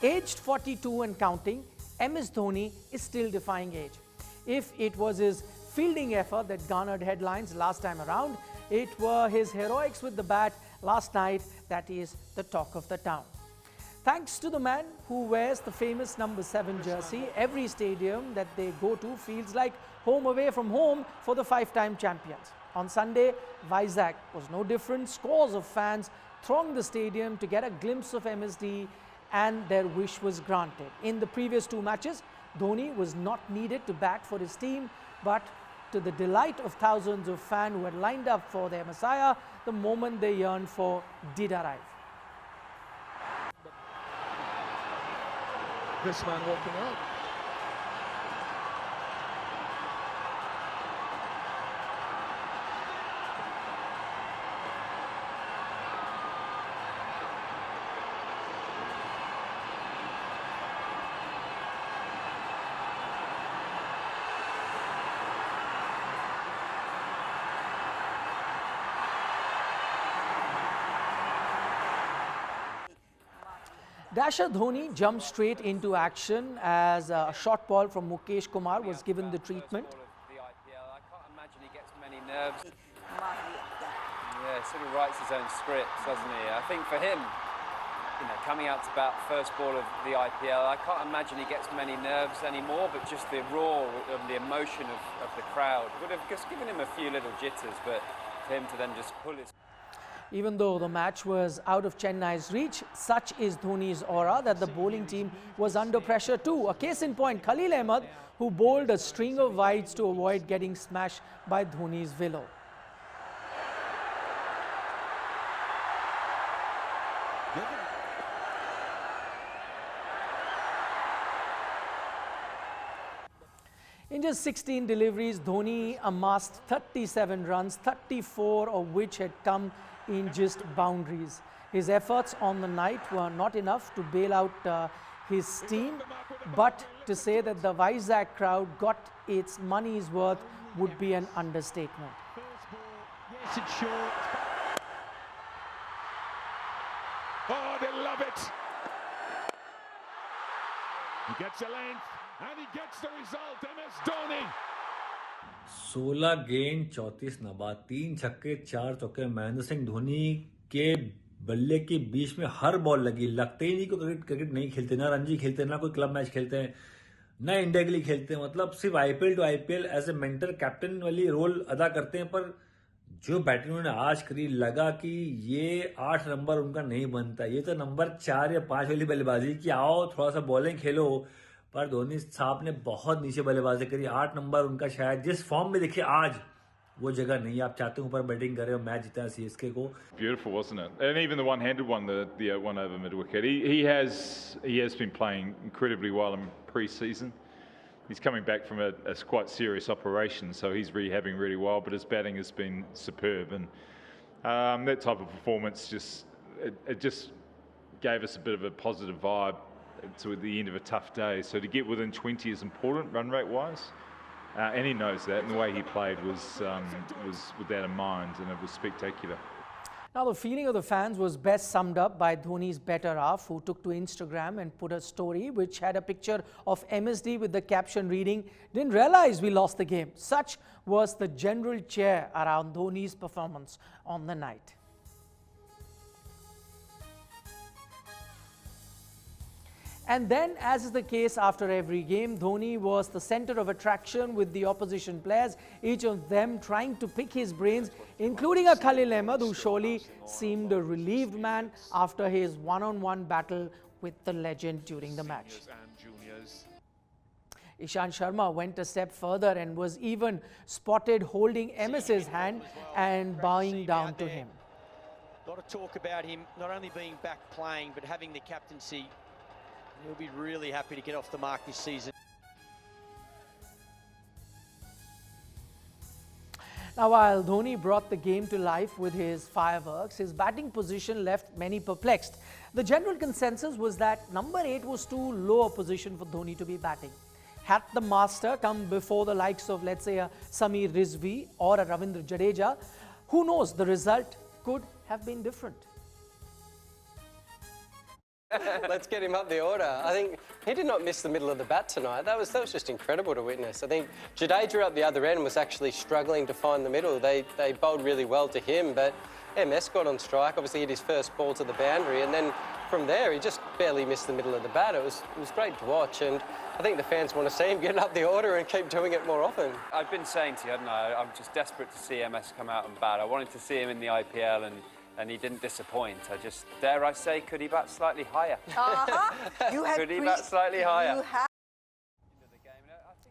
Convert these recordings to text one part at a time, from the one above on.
Aged 42 and counting, MS Dhoni is still defying age. If it was his fielding effort that garnered headlines last time around, it were his heroics with the bat last night that is the talk of the town. Thanks to the man who wears the famous number 7 jersey, every stadium that they go to feels like home away from home for the 5-time champions. On Sunday, Vizag was no different. Scores of fans thronged the stadium to get a glimpse of MSD, and their wish was granted. In the previous 2 matches, Dhoni was not needed to bat for his team, but to the delight of thousands of fans who had lined up for their messiah, the moment they yearned for did arrive. This man walking out. Dasher Dhoni jumped straight into action as a short ball from Mukesh Kumar was given the treatment. I can't imagine he gets many nerves. Yeah, he sort of writes his own scripts, doesn't he? I think for him, coming out to bat first ball of the IPL, I can't imagine he gets many nerves anymore, but just the roar of the emotion of the crowd would have just given him a few little jitters, but for him to then just pull his... Even though the match was out of Chennai's reach, such is Dhoni's aura that the bowling team was under pressure too. A case in point, Khalil Ahmed, who bowled a string of wides to avoid getting smashed by Dhoni's willow. In just 16 deliveries, Dhoni amassed 37 runs, 34 of which had come in just boundaries. His efforts on the night were not enough to bail out his team, but to say that the Vizag crowd got its money's worth would be an understatement. Yes, it's short. Oh, they love it. He gets a length and he gets the result. MS Dhoni. 16 गेंद 34 नाबाद 3 छक्के 4 चौके महेंद्र सिंह धोनी के बल्ले के बीच में हर ball लगी। लगते ही नहीं कि क्रिकेट नहीं खेलते, ना रणजी खेलते, ना कोई क्लब मैच खेलते हैं, ना इंडिया के लिए खेलते हैं। मतलब सिर्फ IPL to IPL as a mentor captain वाली रोल अदा करते हैं। पर जो बैटिंग उन्होंने आज करी, लगा कि ये 8 नंबर उनका नहीं बनता, ये तो नंबर 4 या 5 वाली बल्लेबाजी की आओ थोड़ा सा बॉलिंग खेलो। पर धोनी साहब ने बहुत नीचे बल्लेबाजी करी। 8 नंबर उनका शायद जिस फॉर्म में देखिए आज वो जगह नहीं। आप चाहते हैं ऊपर बैटिंग करें और मैच जीता सीएसके को। Beautiful, wasn't it? And even the one-handed one, the one over mid wicket. He has been playing incredibly well in pre-season. He's coming back from a quite serious operation, so he's rehabbing really well. But his batting has been superb, and that type of performance just gave us a bit of a positive vibe to the end of a tough day. So to get within 20 is important run rate wise, and he knows that, and the way he played was with that in mind, and it was spectacular. Now the feeling of the fans was best summed up by Dhoni's better half, who took to Instagram and put a story which had a picture of MSD with the caption reading, "Didn't realize we lost the game." Such was the general cheer around Dhoni's performance on the night. And then, as is the case after every game, Dhoni was the center of attraction with the opposition players, each of them trying to pick his brains, including a Khalil Ahmed, who surely seemed a relieved man after his one-on-one battle with the legend during the match. Ishant Sharma went a step further and was even spotted holding MS's hand and bowing down to him. A lot of talk about him not only being back playing, but having the captaincy. He'll be really happy to get off the mark this season. Now, while Dhoni brought the game to life with his fireworks, his batting position left many perplexed. The general consensus was that number 8 was too low a position for Dhoni to be batting. Had the master come before the likes of, let's say, a Samir Rizvi or a Ravindra Jadeja, who knows, the result could have been different. Let's get him up the order. I think he did not miss the middle of the bat tonight. That was just incredible to witness. I think Jadeja up the other end was actually struggling to find the middle. They bowled really well to him, but MS got on strike, obviously hit his first ball to the boundary, and then from there he just barely missed the middle of the bat. It was great to watch, and I think the fans want to see him getting up the order and keep doing it more often. I've been saying to you, haven't I? I'm just desperate to see MS come out and bat. I wanted to see him in the IPL, and he didn't disappoint. I just, dare I say, could he bat slightly higher? Could he bat slightly higher?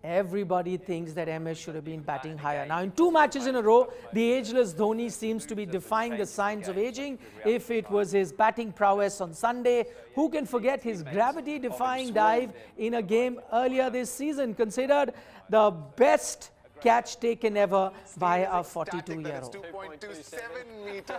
Everybody thinks that MS should have been batting higher. Now, in 2 matches in a row, the ageless Dhoni seems to be defying the signs of aging. If it was his batting prowess on Sunday, who can forget his gravity-defying dive in a game earlier this season, considered the best catch taken ever by a 42-year-old. 2.27 meter.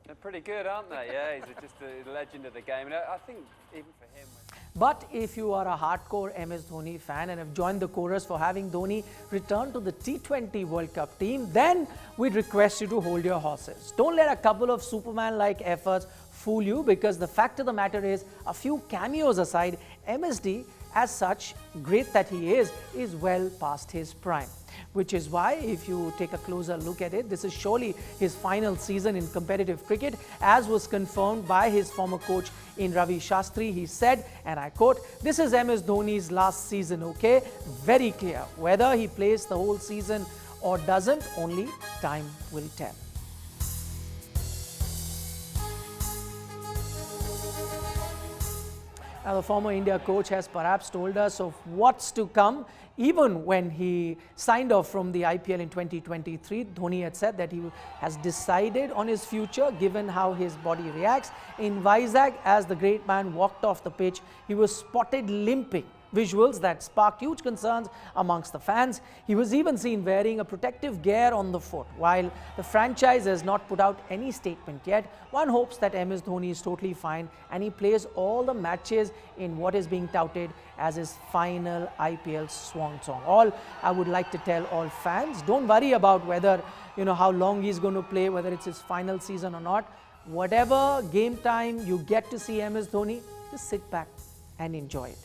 They're pretty good, aren't they? Yeah, he's just a legend of the game. And I think even for him... But if you are a hardcore MS Dhoni fan and have joined the chorus for having Dhoni return to the T20 World Cup team, then we'd request you to hold your horses. Don't let a couple of Superman-like efforts fool you, because the fact of the matter is, a few cameos aside, MSD, as such, great that he is well past his prime. Which is why, if you take a closer look at it, this is surely his final season in competitive cricket, as was confirmed by his former coach in Ravi Shastri. He said, and I quote, "This is MS Dhoni's last season, okay? Very clear. Whether he plays the whole season or doesn't, only time will tell." Now, the former India coach has perhaps told us of what's to come. Even when he signed off from the IPL in 2023, Dhoni had said that he has decided on his future given how his body reacts. In Vizag, as the great man walked off the pitch, he was spotted limping. Visuals that sparked huge concerns amongst the fans. He was even seen wearing a protective gear on the foot. While the franchise has not put out any statement yet, one hopes that MS Dhoni is totally fine and he plays all the matches in what is being touted as his final IPL swan song. All I would like to tell all fans, don't worry about whether, how long he's going to play, whether it's his final season or not. Whatever game time you get to see MS Dhoni, just sit back and enjoy it.